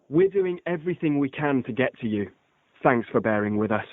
We're doing everything we can to get to you. Thanks for bearing with us.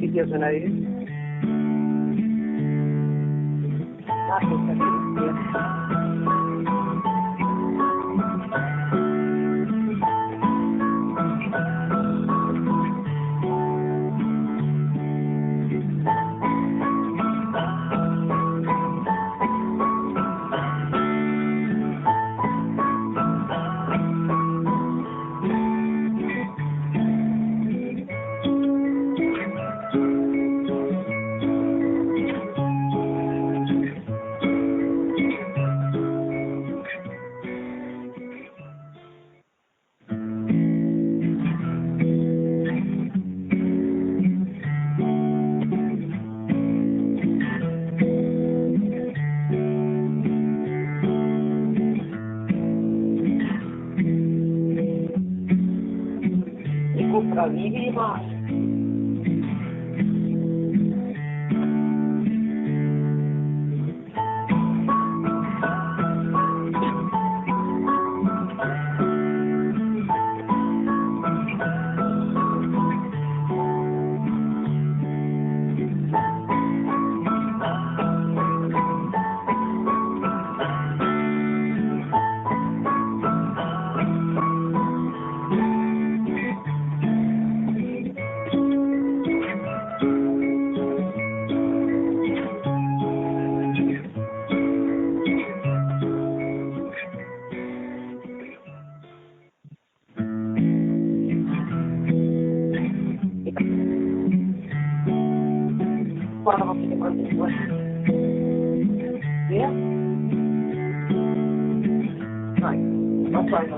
sitios en aire. a wee Mark. Yeah? Right. That's right.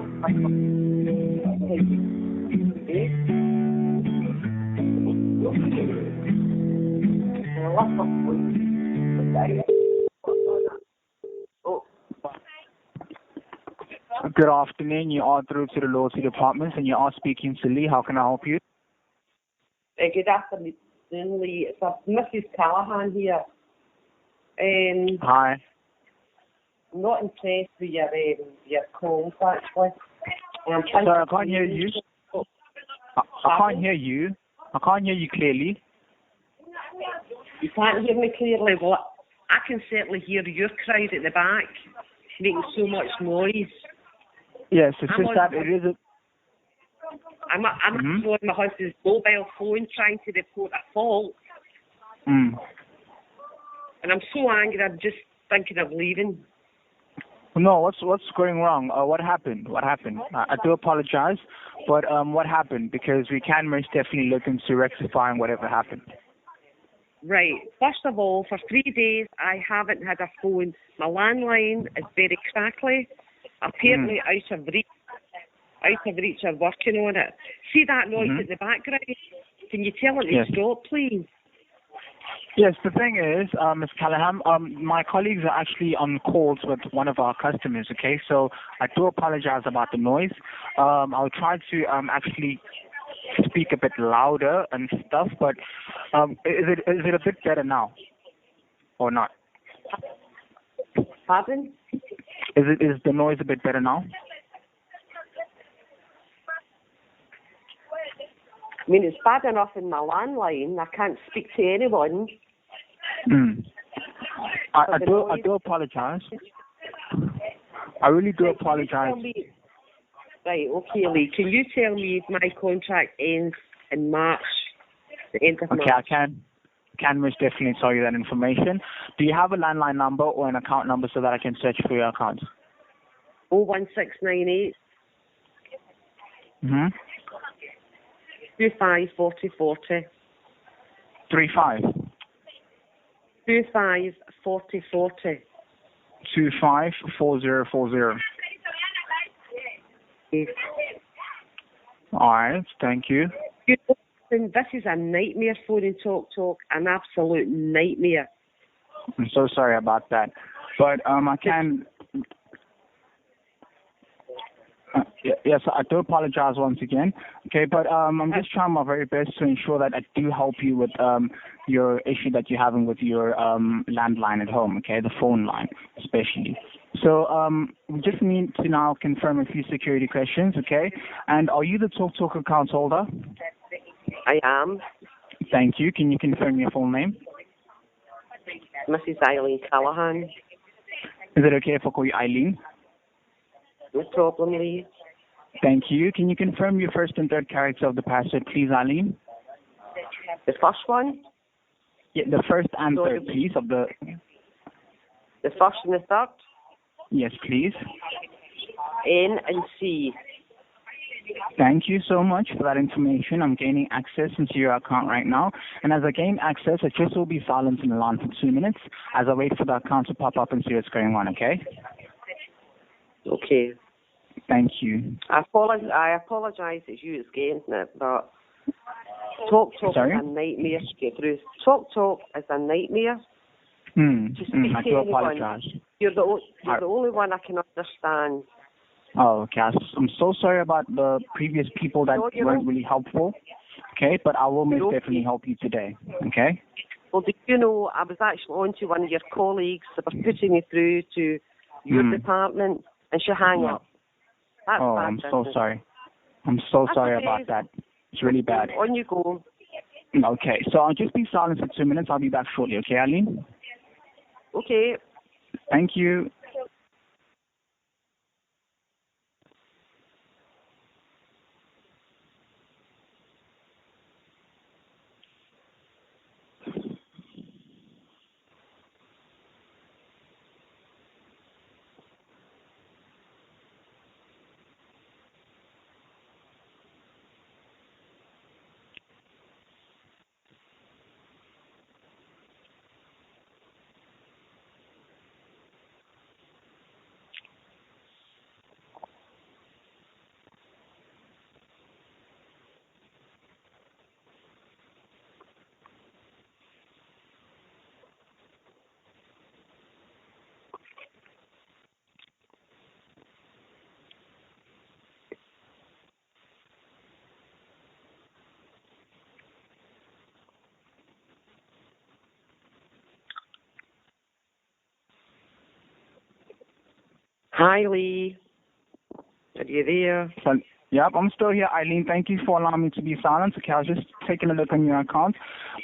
Oh, Good afternoon. You are through to the loyalty department and you are speaking to Lee. How can I help you? good afternoon, Lee. It's Mrs. Callahan here. Hi. I'm not impressed with your calls, actually. Sorry, I can't hear you. I can't hear you. I can't hear you clearly. You can't hear me clearly. Well, I can certainly hear your crowd at the back making so much noise. Yes, it's just that it is a... I'm on my husband's mobile phone trying to report a fault. Mm. And I'm so angry, I'm just thinking of leaving. No, what's going wrong? What happened? What happened? I do apologize, but what happened? Because we can most definitely look into rectifying whatever happened. Right. First of all, for 3 days, I haven't had a phone. My landline is very crackly. Apparently out of reach of working on it. See that noise at the background? Can you tell it to stop, please? Yes, the thing is, Ms. Callahan, my colleagues are actually on calls with one of our customers, okay? So I do apologize about the noise. I'll try to actually speak a bit louder and stuff, but is it a bit better now or not? Pardon? Is the noise a bit better now? I mean, it's bad enough in my landline. I can't speak to anyone. I do apologize. I really do apologize. Right, okay, Lee. Can you tell me if my contract ends in March, the end of March? Okay, I can most definitely tell you that information. Do you have a landline number or an account number so that I can search for your account? 01698 25 40 40. 35 25 40 40. 25 4040. All right, thank you. This is a nightmare, phoning Talk, an absolute nightmare. I'm so sorry about that, but I can. Yes, I do apologize once again. Okay, but I'm just trying my very best to ensure that I do help you with your issue that you're having with your landline at home. Okay, the phone line especially. So we just need to now confirm a few security questions. Okay, and are you the Talk account holder? I am. Thank you. Can you confirm your full name? Mrs. Eileen Callahan. Is it okay if I call you Eileen? No problem, Lee. Thank you. Can you confirm your first and third character of the password, please, Eileen? The first one? Yeah, the first and third, please, of the... The first and the third? Yes, please. N and C. Thank you so much for that information. I'm gaining access into your account right now. And as I gain access, it just will be silent in the line for 2 minutes as I wait for the account to pop up and see what's going on, okay? Okay. Thank you. I apologize it's you that's getting it, but Talk is a nightmare to get through. Talk is a nightmare. I do apologize. You're the only one I can understand. Oh, okay. I'm so sorry about the previous people that weren't really helpful. okay? But I will most Okay. definitely help you today, okay? Well, did you know I was actually on to one of your colleagues that was putting me through to your department, and she hung up. That's Oh, bad I'm so business. sorry. I'm so That's sorry okay. about that. It's really bad. On you go. Okay, so I'll just be silent for 2 minutes. I'll be back shortly, okay, Eileen? Okay. Thank you. Hi, Lee. Are you there? So, yep, I'm still here, Eileen. Thank you for allowing me to be silent. Okay, I was just taking a look on your account.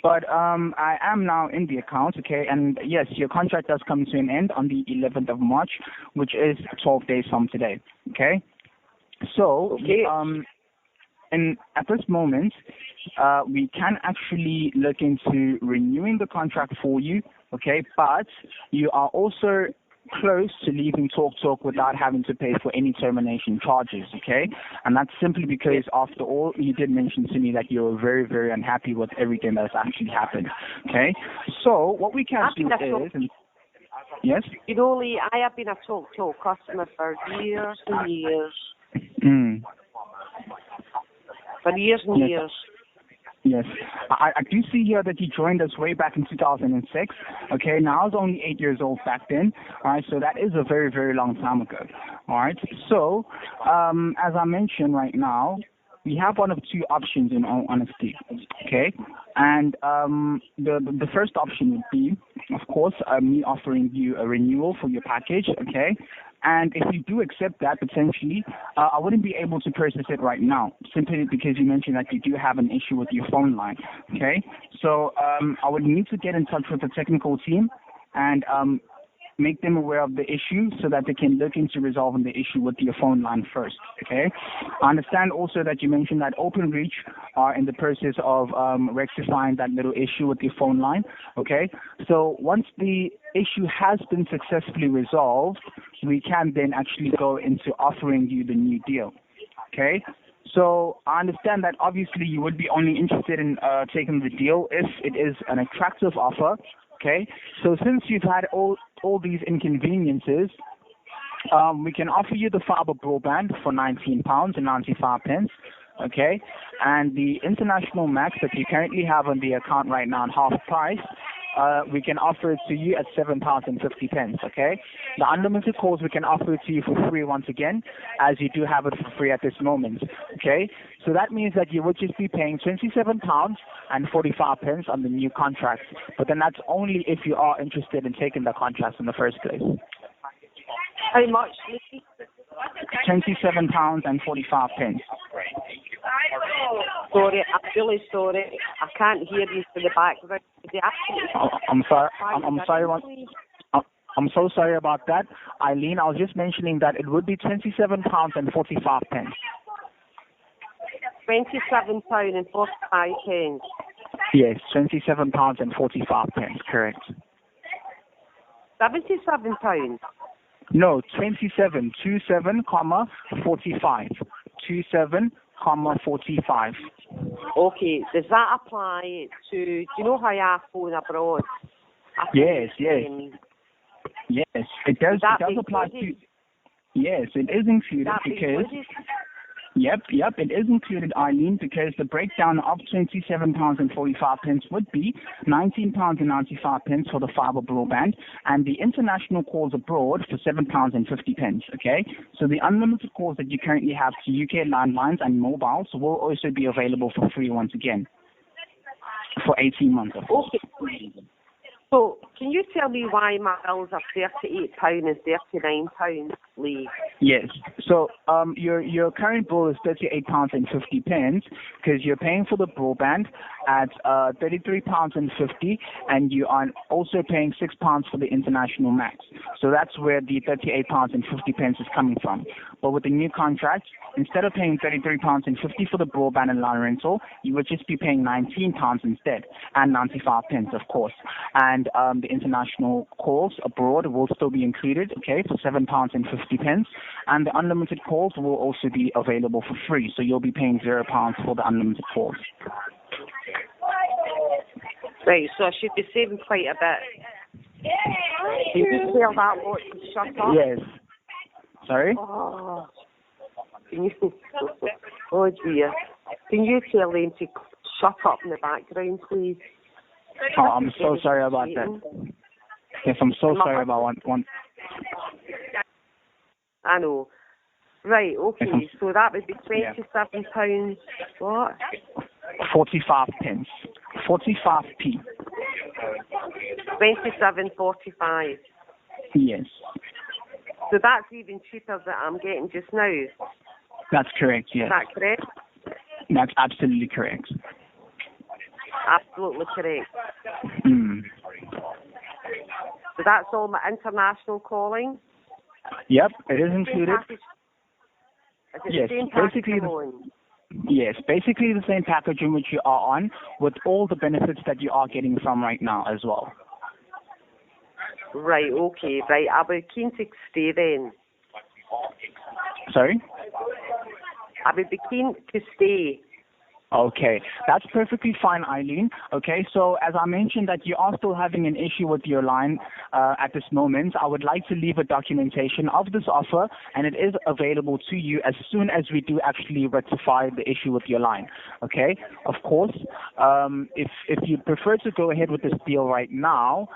But I am now in the account, okay? And yes, your contract does come to an end on the 11th of March, which is 12 days from today, okay? So, Okay. and at this moment, we can actually look into renewing the contract for you, okay? But you are also close to leaving TalkTalk without having to pay for any termination charges, okay? And that's simply because, after all, you did mention to me that you're very, very unhappy with everything that's actually happened, okay? So what we can do is... Yes? You know, Lee, I have been a TalkTalk customer for years and years. Mm. For years and years. Yes. I do see here that you joined us way back in 2006. Okay, now I was only 8 years old back then. All right, so that is a very, very long time ago. All right, so as I mentioned right now, we have one of two options in all honesty. Okay, and the first option would be, of course, me offering you a renewal for your package. Okay. And if you do accept that, potentially, I wouldn't be able to process it right now, simply because you mentioned that you do have an issue with your phone line, okay? So I would need to get in touch with the technical team and make them aware of the issue so that they can look into resolving the issue with your phone line first, okay? I understand also that you mentioned that OpenReach are in the process of rectifying that little issue with your phone line, okay? So once the issue has been successfully resolved, we can then actually go into offering you the new deal, okay? So I understand that obviously you would be only interested in taking the deal if it is an attractive offer, okay? So since you've had all these inconveniences, we can offer you the fiber broadband for £19.95, okay? And the international max that you currently have on the account right now at half price, we can offer it to you at £7.50, okay? The unlimited calls we can offer it to you for free once again, as you do have it for free at this moment, okay? So that means that you would just be paying £27.45 on the new contract, but then that's only if you are interested in taking the contract in the first place. How much, Lee? £27.45. Sorry, I'm really sorry. I can't hear you from the background. I'm sorry. I'm sorry. I'm so sorry about that, Eileen. I was just mentioning that it would be £27.45. £27.45. Yes, £27.45. Correct. £77. No, 27, 45. 45. Okay, does that apply to, do you know how I phone abroad? Yes, yes, it does. It does apply to. Yes, it is included because. Yep, it is included, Eileen, because the breakdown of £27.45 would be £19.95 for the fibre broadband and the international calls abroad for £7.50, okay? So the unlimited calls that you currently have to UK landlines and mobiles will also be available for free once again for 18 months, of course. Okay. So, can you tell me why my bills are £38 and £39, Lee? Yes. So your current bill is £38.50 because you're paying for the broadband at £33.50 and you are also paying £6 for the international max. So that's where the £38.50 is coming from. But with the new contract, instead of paying £33.50 for the broadband and line rental, you would just be paying £19 instead, and 95 pence, of course. And the international calls abroad will still be included, okay, for £7.50. And the unlimited calls will also be available for free, so you'll be paying £0 for the unlimited calls. Right, so I should be saving quite a bit. Can you tell that what to shut up? Yes. Sorry? Oh, can you, oh dear. Can you tell them to shut up in the background, please? Oh, I'm so sorry about that. Yes, I'm so sorry about one. I know. Right, okay, so that would be £27, what? 45 pence. 45p. 27.45. Yes. So that's even cheaper than I'm getting just now. Is That's correct, yes. that correct? That's absolutely correct. Absolutely correct. Mm. So that's all my international calling? Yep, it is included. Is it Yes, the same package basically I'm on? Yes, basically the same package in which you are on, with all the benefits that you are getting from right now as well. Right, okay, right. I'll be keen to stay then. Sorry? I would be keen to stay. Okay, that's perfectly fine, Eileen. Okay, so as I mentioned that you are still having an issue with your line at this moment, I would like to leave a documentation of this offer, and it is available to you as soon as we do actually rectify the issue with your line. Okay, of course, if you prefer to go ahead with this deal right now,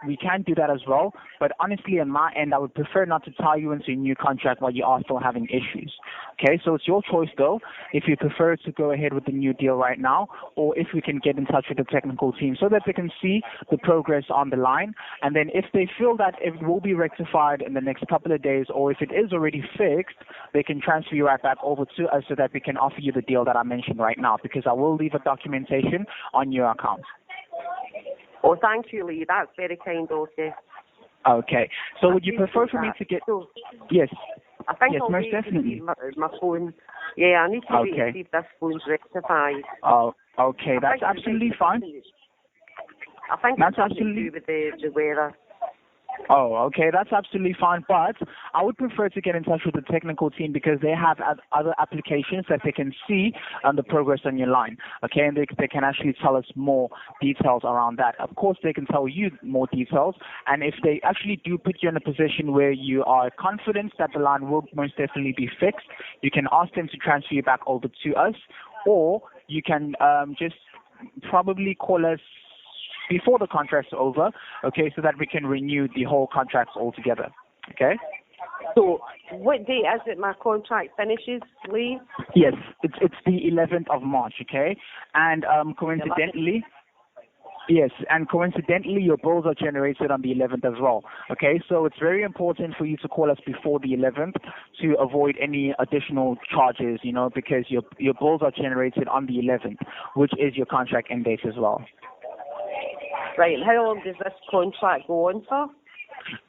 we can do that as well. But honestly, on my end, I would prefer not to tie you into a new contract while you are still having issues. Okay, so it's your choice though, if you prefer to go ahead with the new deal right now, or if we can get in touch with the technical team so that they can see the progress on the line. And then if they feel that it will be rectified in the next couple of days, or if it is already fixed, they can transfer you right back over to us so that we can offer you the deal that I mentioned right now, because I will leave a documentation on your account. Oh, thank you, Lee. That's very kind of you. Okay. So would you prefer for me to get... So, Yes. I think Yes, I'll most wait to definitely. see my phone. Yeah, I need to wait to see if this phone's rectified. Oh, okay. That's absolutely fine. I think That's it's something absolutely... to do with the weather. Oh, okay, that's absolutely fine. But I would prefer to get in touch with the technical team because they have other applications that they can see the progress on your line. Okay, and they can actually tell us more details around that. Of course, they can tell you more details. And if they actually do put you in a position where you are confident that the line will most definitely be fixed, you can ask them to transfer you back over to us, or you can just probably call us before the contract's over, okay, so that we can renew the whole contracts altogether, okay? So, what date is it my contract finishes, Lee? Yes, it's the 11th of March, okay? And coincidentally, your bills are generated on the 11th as well, okay? So it's very important for you to call us before the 11th to avoid any additional charges, you know, because your bills are generated on the 11th, which is your contract end date as well. Right, and how long does this contract go on for?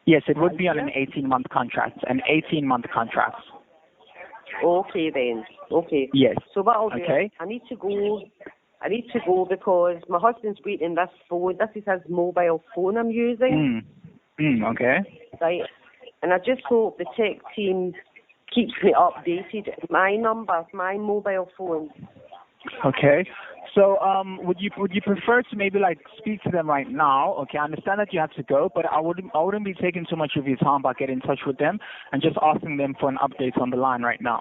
Yes, it would be on an 18-month contract, Okay then, okay. Yes. So what I'll do, okay. I need to go because my husband's waiting this phone. This is his mobile phone I'm using. Okay. Right, and I just hope the tech team keeps me updated. My number, my mobile phone. Okay. So, would you prefer to maybe like speak to them right now? Okay, I understand that you have to go, but I wouldn't be taking too much of your time by getting in touch with them and just asking them for an update on the line right now.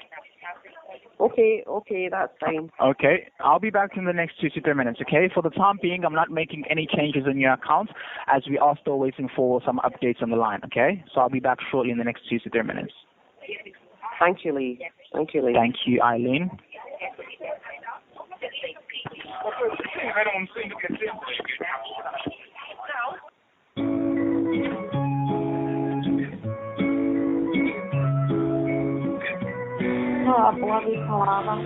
Okay, that's fine. Okay, I'll be back in the next 2 to 3 minutes, okay? For the time being, I'm not making any changes in your account as we are still waiting for some updates on the line, okay? So I'll be back shortly in the next 2 to 3 minutes. Thank you, Lee. Thank you, Eileen. Oh, bloody palaver.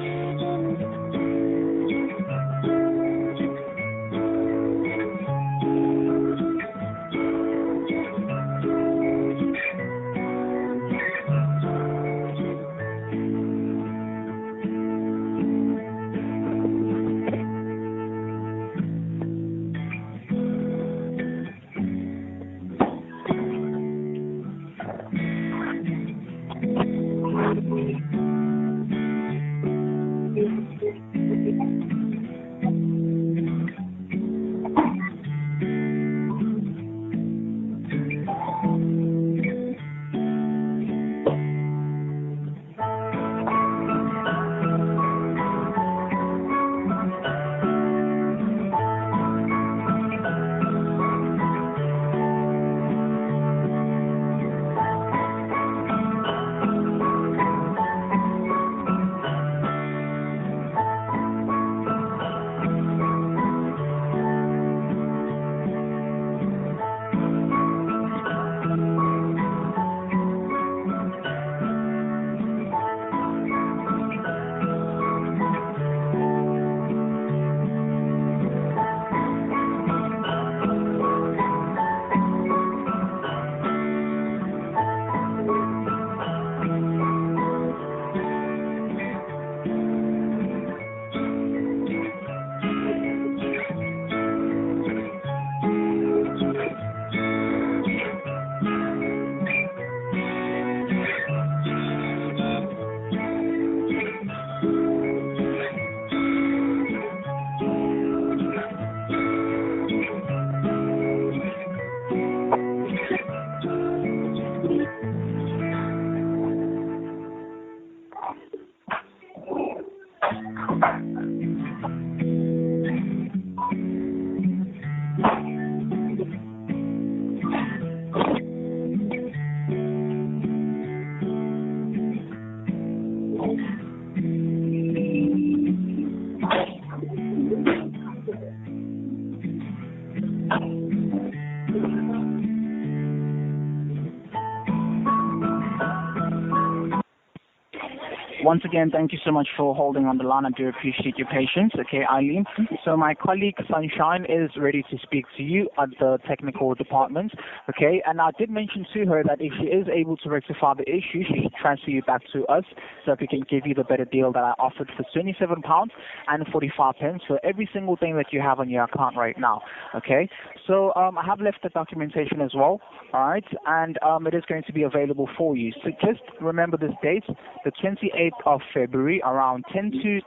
Once again, thank you so much for holding on the line. I do appreciate your patience. Okay, Eileen. So my colleague Sunshine is ready to speak to you at the technical department. Okay, and I did mention to her that if she is able to rectify the issue, she should transfer you back to us so that we can give you the better deal that I offered for £27.45 for every single thing that you have on your account right now. Okay, so I have left the documentation as well. All right, and it is going to be available for you. So just remember this date, the 28th of February, around 10 to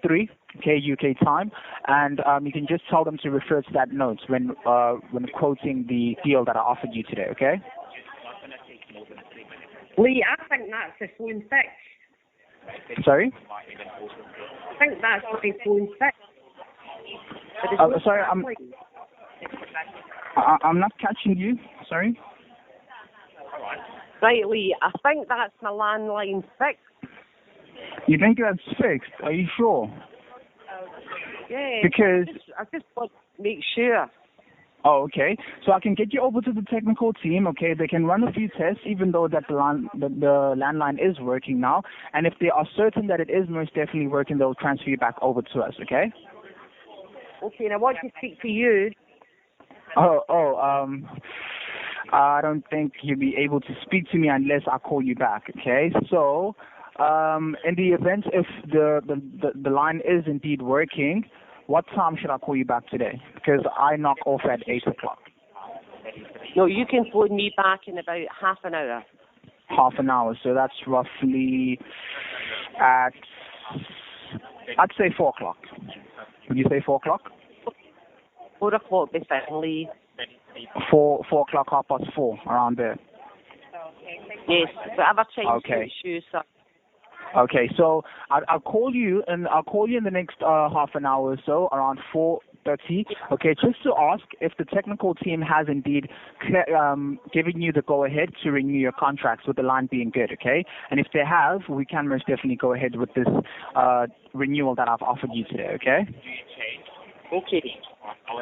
3, okay, UK time, and you can just tell them to refer to that note when quoting the deal that I offered you today. Okay. Lee, I think that's the phone fix. Sorry. I think that's the phone fix. Sorry, I'm not catching you. Sorry. Right, Lee, I think that's my landline fixed. You think that's fixed? Are you sure? Yeah. Because I just want to make sure. Oh, okay. So I can get you over to the technical team. Okay, they can run a few tests, even though that the landline is working now. And if they are certain that it is most definitely working, they'll transfer you back over to us. Okay. Okay, and I want to speak to you. I don't think you'll be able to speak to me unless I call you back. Okay. So, in the event if the line is indeed working, what time should I call you back today? Because I knock off at 8 o'clock. No, you can phone me back in about half an hour. Half an hour. So that's roughly at, I'd say 4 o'clock. Would you say 4 o'clock? 4 o'clock, definitely. 4 o'clock, 4:30, around there. Yes, whatever time okay. suits you, sir. Okay, so I'll call you and I'll call you in the next half an hour or so, around 4:30. Okay, just to ask if the technical team has indeed given you the go ahead to renew your contracts with the line being good. Okay, and if they have, we can most definitely go ahead with this renewal that I've offered you today. Okay. Okay.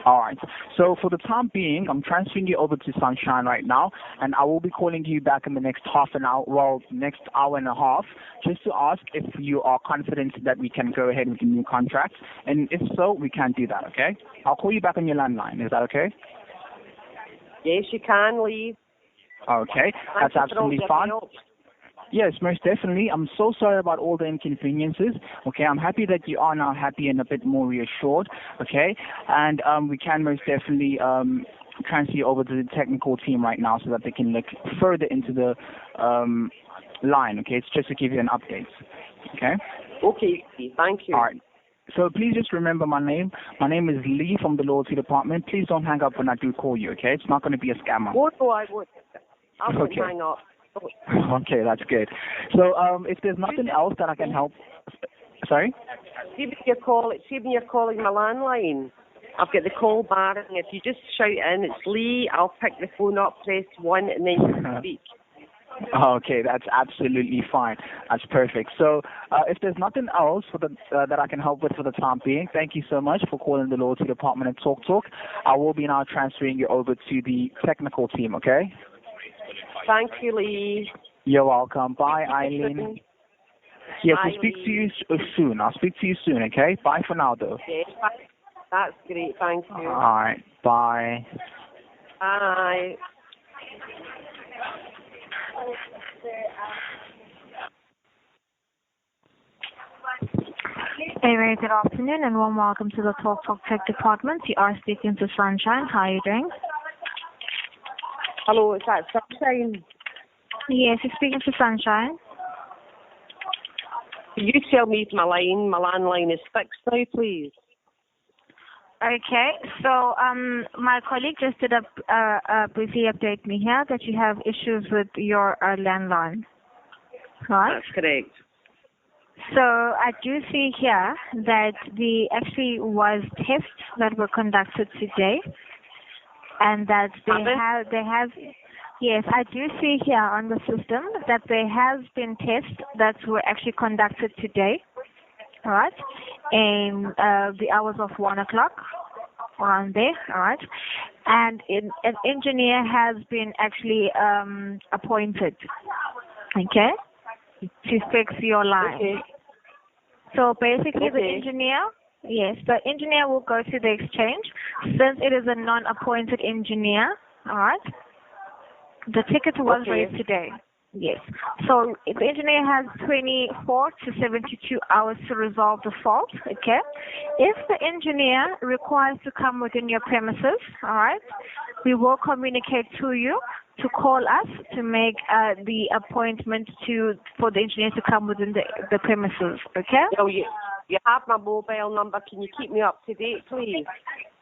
All right. So for the time being, I'm transferring you over to Sunshine right now, and I will be calling you back in the next half an hour, well, next hour and a half, just to ask if you are confident that we can go ahead with the new contract, and if so, we can do that. Okay? I'll call you back on your landline. Is that okay? Yes, you can leave. Okay, that's absolutely fine. Yes, most definitely. I'm so sorry about all the inconveniences. Okay, I'm happy that you are now happy and a bit more reassured. Okay, and we can most definitely transfer you over to the technical team right now so that they can look further into the line. Okay, it's just to give you an update. Okay. Okay, thank you. All right. So please just remember my name. My name is Lee from the loyalty department. Please don't hang up when I do call you. Okay, it's not going to be a scammer. No, I won't. I won't hang up. Okay, that's good. So, if there's nothing else that I can help, sorry? See when you're calling my landline, I've got the call bar, and if you just shout in, it's Lee, I'll pick the phone up, press 1, and then you can speak. Okay, that's absolutely fine. That's perfect. So, if there's nothing else for the that I can help with for the time being, thank you so much for calling the loyalty department and Talk. I will be now transferring you over to the technical team, okay? Thank you, Lee. You're welcome. Bye, Eileen. Yes, Bye, we'll speak to Lee. you soon. I'll speak to you soon, okay? Bye for now, though. Yes, that's great. Thank you. All right. Bye. Bye. A very good afternoon and warm welcome to the Talk Tech department. You are speaking to Sunshine. How are you doing? Hello, is that Sunshine? Yes, you're speaking to Sunshine. Can you tell me if my landline is fixed now, please? Okay, so my colleague just did briefly update me here that you have issues with your landline. Right? That's correct. So I do see here that there actually was tests that were conducted today, and that yes, I do see here on the system that there has been tests that were actually conducted today, all right, in the hours of 1 o'clock around there, all right, and an engineer has been actually appointed, okay, to fix your line. Okay. So basically, Okay. the engineer will go to the exchange. Since it is a non-appointed engineer, all right, the ticket was raised today. Yes. So the engineer has 24 to 72 hours to resolve the fault, okay? If the engineer requires to come within your premises, all right, we will communicate to you to call us to make the appointment for the engineer to come within the premises, okay? So you have my mobile number. Can you keep me up to date, please?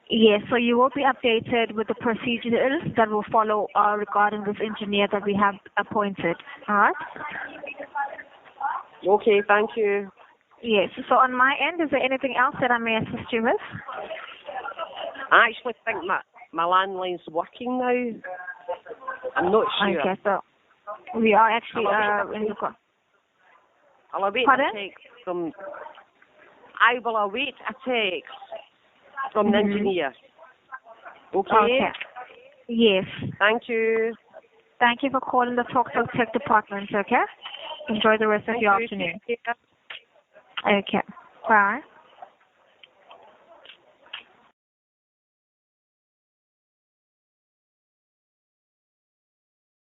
Yes, so you will be updated with the procedures that will follow regarding this engineer that we have appointed. All right? Okay, thank you. Yes, so on my end, is there anything else that I may assist you with? I actually think my landline's working now. I'm not sure. Okay, so we are actually in the... I'll await Pardon? a text from... I will await a text from the engineer. Okay? Yes. Thank you. Thank you for calling the Talk Tech department, okay? Enjoy the rest of your afternoon. Okay. Bye.